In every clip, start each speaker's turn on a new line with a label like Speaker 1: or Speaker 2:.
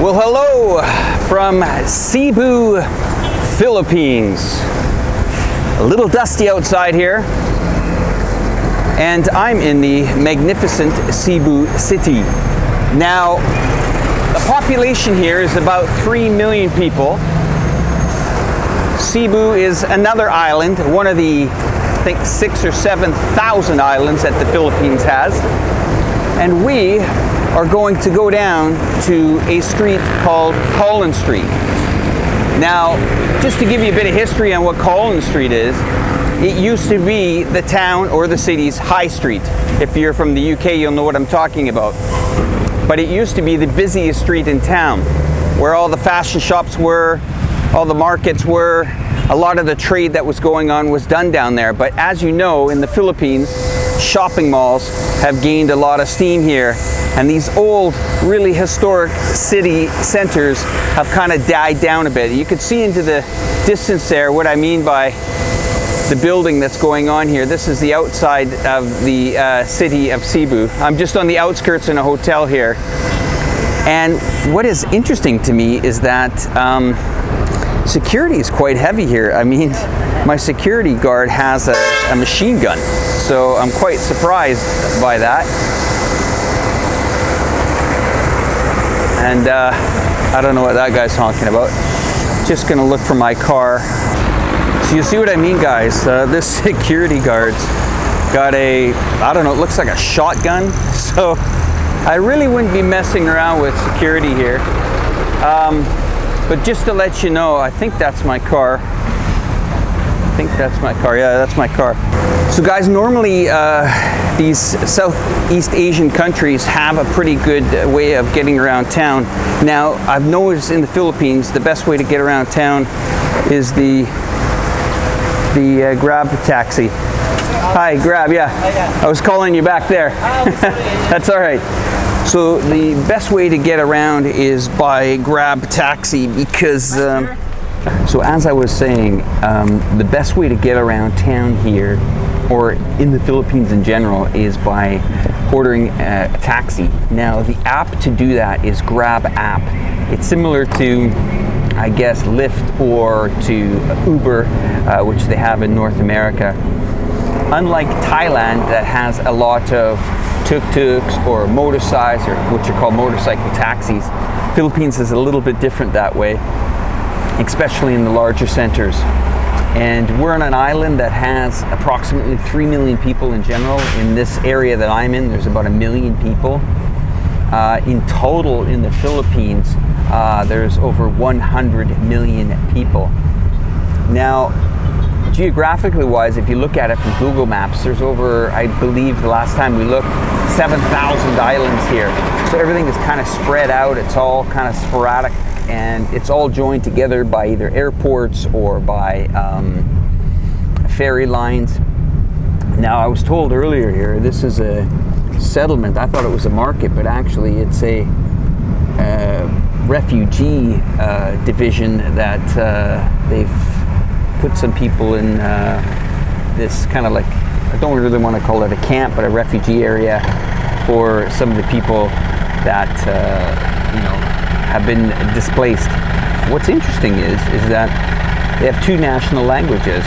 Speaker 1: Well, hello from Cebu, Philippines. A little dusty outside here, and I'm in the magnificent Cebu city. Now, the population here is about 3 million people. Cebu is another island, one of the, I think, 6,000 or 7,000 islands that the Philippines has. And we are going to go down to a street called Collins Street. Now, just to give you a bit of history on what Collins Street is, it used to be the town or the city's high street. If you're from the UK, you'll know what I'm talking about. But it used to be the busiest street in town, where all the fashion shops were, all the markets were, a lot of the trade that was going on was done down there. But as you know, in the Philippines, shopping malls have gained a lot of steam here, and these old, really historic city centers have kind of died down a bit. You can see into the distance there what I mean by the building that's going on here. This is the outside of the city of Cebu. I'm just on the outskirts in a hotel here. And what is interesting to me is that security is quite heavy here. I mean, my security guard has a machine gun, so I'm quite surprised by that. And I don't know what that guy's honking about. Just gonna look for my car. So you see what I mean, guys? This security guard's got a, I don't know, it looks like a shotgun. So I really wouldn't be messing around with security here. But just to let you know, I think that's my car. Yeah, that's my car. So guys, normally these Southeast Asian countries have a pretty good way of getting around town. Now, I've noticed in the Philippines, the best way to get around town is the Grab taxi. Hi, Grab, yeah. I was calling you back there. That's all right. So the best way to get around is by Grab taxi because, so as I was saying, the best way to get around town here, or in the Philippines in general, is by ordering a taxi. Now, the app to do that is Grab app. It's similar to, I guess, Lyft or to Uber, which they have in North America. Unlike Thailand, that has a lot of tuk-tuks or motorcycles, or which are called motorcycle taxis, Philippines is a little bit different that way, especially in the larger centers. And we're on an island that has approximately 3 million people in general. In this area that I'm in, there's about 1 million people. In total in the Philippines, there's over 100 million people. Now, geographically wise, if you look at it from Google Maps, there's over, I believe the last time we looked, 7,000 islands here. So everything is kind of spread out, it's all kind of sporadic, and it's all joined together by either airports or by ferry lines. Now, I was told earlier here, this is a settlement. I thought it was a market, but actually it's a refugee division that they've put some people in this kind of like, I don't really want to call it a camp, but a refugee area for some of the people that you know, have been displaced. What's interesting is that they have 2 national languages,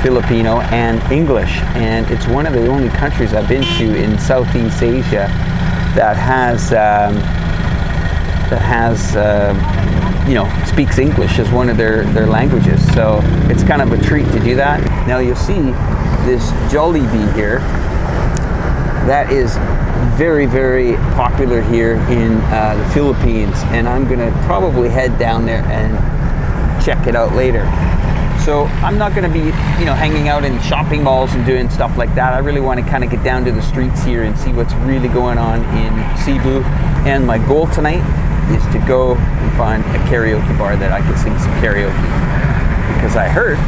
Speaker 1: Filipino and English, and it's one of the only countries I've been to in Southeast Asia that has you know, speaks English as one of their languages. So it's kind of a treat to do that. Now you'll see this Jollibee here. That is very, very popular here in the Philippines, and I'm gonna probably head down there and check it out later. So I'm not gonna be, you know, hanging out in shopping malls and doing stuff like that. I really want to kind of get down to the streets here and see what's really going on in Cebu. And my goal tonight is to go and find a karaoke bar that I can sing some karaoke. Because I heard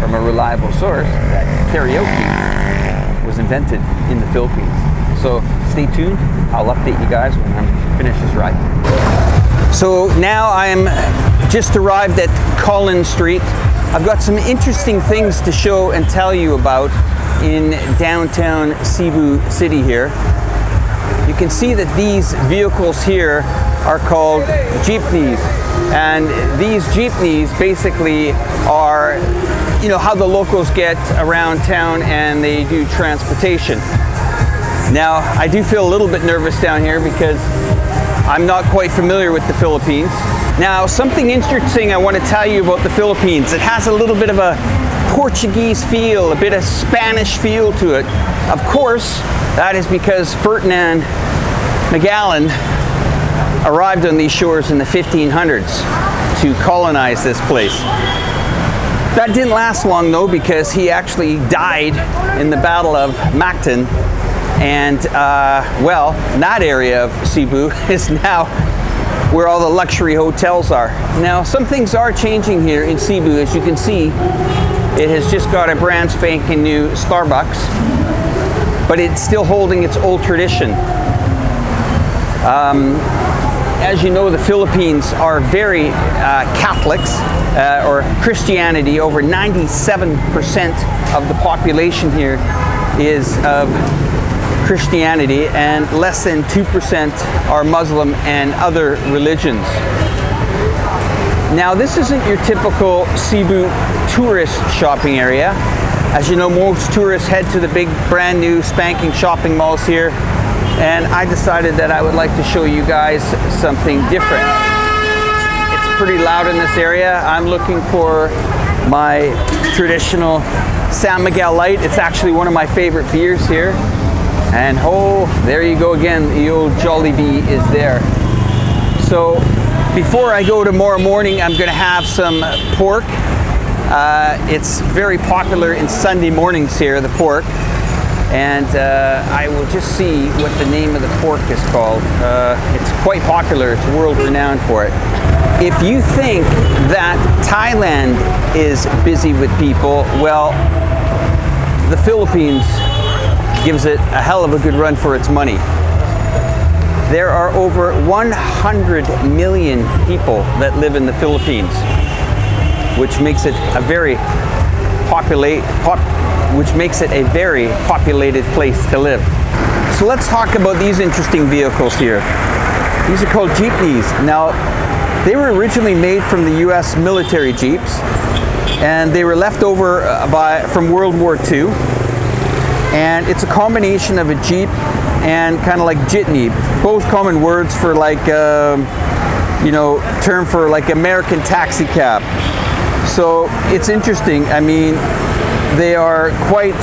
Speaker 1: from a reliable source that karaoke was invented in the Philippines. So stay tuned. I'll update you guys when I'm finished this ride. So now I'm just arrived at Collins Street. I've got some interesting things to show and tell you about in downtown Cebu City here. You can see that these vehicles here
Speaker 2: are called jeepneys. And these jeepneys basically are, you know, how the locals get around town and they do transportation. Now, I do feel a little bit nervous down here because I'm not quite familiar with the Philippines. Now, something interesting I want to tell you about the Philippines. It has a little bit of a Portuguese feel, a bit of Spanish feel to it. Of course, that is because Ferdinand Magellan arrived on these shores in the 1500s to colonize this place. That didn't last long though, because he actually died in the Battle of Mactan, and well, that area of Cebu is now where all the luxury hotels are. Now, some things are changing here in Cebu. As you can see, it has just got a brand spanking new Starbucks, but it's still holding its old tradition. As you know, the Philippines are very Catholics, or Christianity. Over 97% of the population here is of Christianity, and less than 2% are Muslim and other religions. Now, this isn't your typical Cebu tourist shopping area. As you know, most tourists head to the big brand new spanking shopping malls here, and I decided that I would like to show you guys something different. It's pretty loud in this area. I'm looking for my traditional San Miguel Light. It's actually one of my favorite beers here. And oh, there you go again, the old Jollibee is there. So before I go tomorrow morning, I'm going to have some pork. It's very popular in Sunday mornings here, the pork. And I will just see what the name of the pork is called. It's quite popular, it's world renowned for it. If you think that Thailand is busy with people, well, the Philippines gives it a hell of a good run for its money. There are over 100 million people that live in the Philippines, which makes it a very populated place to live. So let's talk about these interesting vehicles here. These are called jeepneys. Now, they were originally made from the U.S. military jeeps, and they were left over from World War II. And it's a combination of a jeep and kind of like jitney, both common words for like, you know, term for like American taxi cab. So it's interesting. I mean, they are quite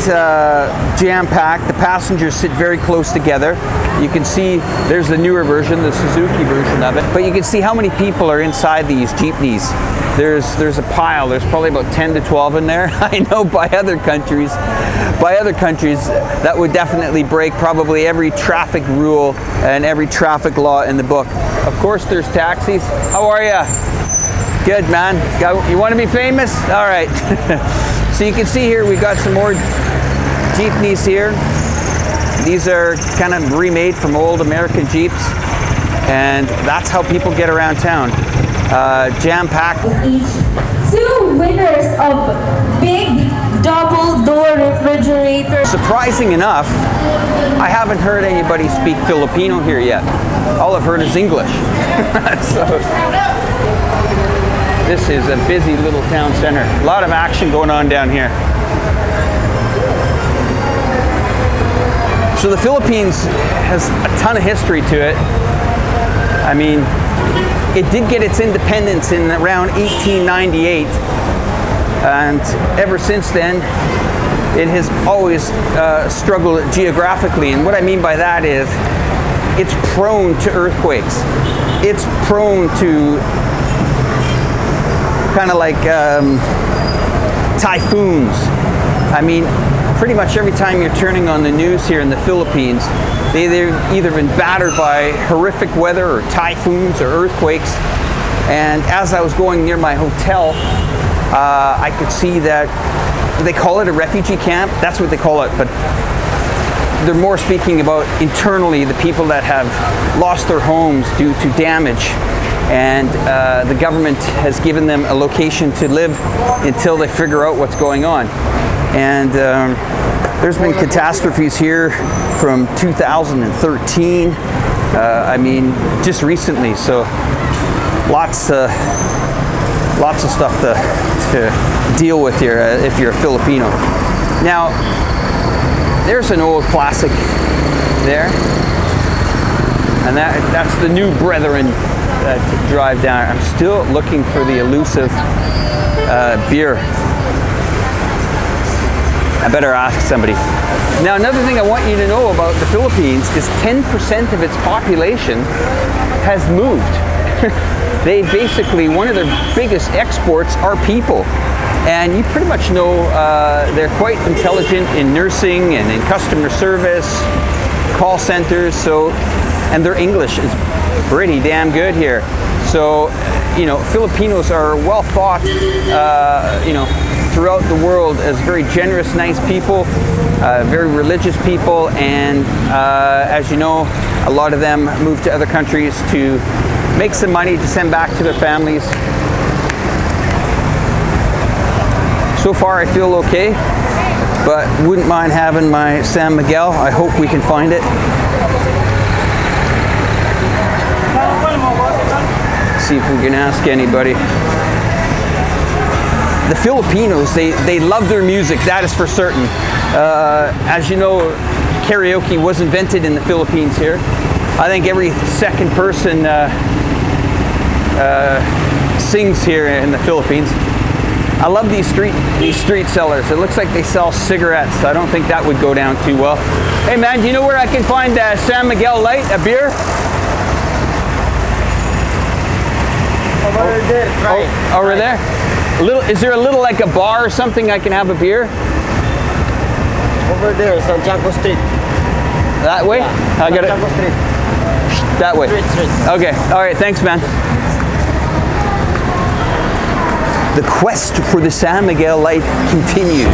Speaker 2: jam-packed. The passengers sit very close together. You can see there's the newer version, the Suzuki version of it. But you can see how many people are inside these jeepneys. There's a pile. There's probably about 10 to 12 in there. I know by other countries, that would definitely break probably every traffic rule and every traffic law in the book. Of course, there's taxis. How are you? Good, man. You want to be famous? All right. So you can see here we got some more jeepneys here. These are kind of remade from old American Jeeps, and that's how people get around town. Jam-packed.
Speaker 3: Two winners of big double-door refrigerator.
Speaker 2: Surprising enough, I haven't heard anybody speak Filipino here yet. All I've heard is English. So, this is a busy little town center. A lot of action going on down here. So the Philippines has a ton of history to it. I mean, it did get its independence in around 1898, and ever since then it has always struggled geographically. And what I mean by that is it's prone to earthquakes. It's prone to kind of like typhoons. I mean, pretty much every time you're turning on the news here in the Philippines, they've either been battered by horrific weather or typhoons or earthquakes. And as I was going near my hotel, I could see that they call it a refugee camp. That's what they call it, but they're more speaking about internally the people that have lost their homes due to damage. And the government has given them a location to live until they figure out what's going on. And there's been catastrophes here from 2013
Speaker 1: I mean, just recently. So lots of stuff to deal with here if you're a Filipino. Now, there's an old classic there, and that's the new brethren that drive down. I'm still looking for the elusive beer. I better ask somebody. Now, another thing I want you to know about the Philippines is 10% of its population has moved. They basically, one of their biggest exports are people. And you pretty much know they're quite intelligent in nursing and in customer service, call centers, so, and their English is pretty damn good here. So, you know, Filipinos are well thought, you know, throughout the world as very generous, nice people, very religious people, and as you know, a lot of them move to other countries to make some money to send back to their families. So far I feel okay, but wouldn't mind having my San Miguel. I hope we can find it. See if we can ask anybody. The Filipinos, they love their music, that is for certain. As you know, karaoke was invented in the Philippines here. I think every second person sings here in the Philippines. I love these street sellers. It looks like they sell cigarettes. I don't think that would go down too well. Hey man, do you know where I can find San Miguel Light, a beer?
Speaker 4: Over there, right.
Speaker 1: Oh, over there? Is there a little like a bar or something I can have a beer?
Speaker 4: Over there, Santiago Street.
Speaker 1: That way?
Speaker 4: Yeah,
Speaker 1: I got
Speaker 4: Santiago
Speaker 1: it.
Speaker 4: Street.
Speaker 1: That way.
Speaker 4: Street.
Speaker 1: Okay. All right. Thanks, man. The quest for the San Miguel Light continues.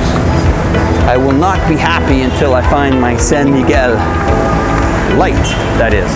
Speaker 1: I will not be happy until I find my San Miguel Light, that is.